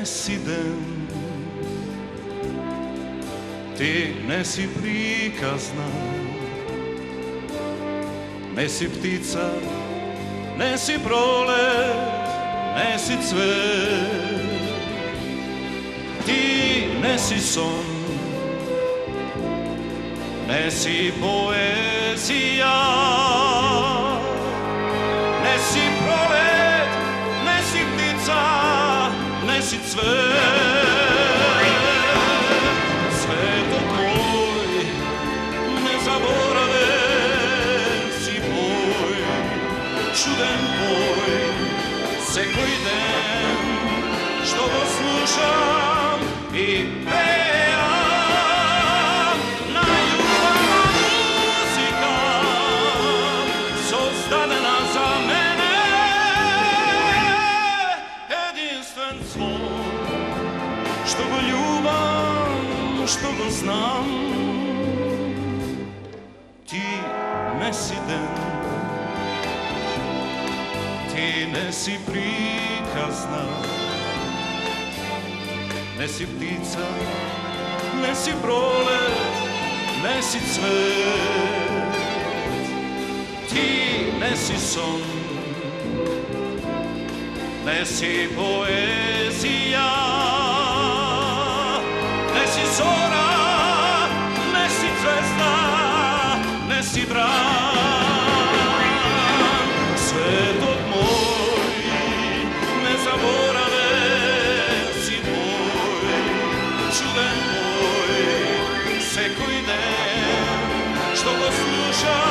si den, ti ne si prikazna, ne si ptica, ne si prolet, ne si cvet. Ti ne si son, ne si poezija, ne si prolet, ne si ptica, ne si cvet. Sveto tvoj, nezaboraven si moj, čuden tvoj, sekoj den, što go slušam i pejam. Najljubava muzika, sozdadena za mene, jedinstven zvon, što go ljubam, što go znam. Ti ne si den, ti ne si prikazna, ne si ptica, ne si prolet, ne si cvet. Ti ne si son, ne si poezija, ne si zora, ne si zvezda, ne si bran. Sveto moj, nezaboraven si moj, čuden moj, sekoj den, što go slušam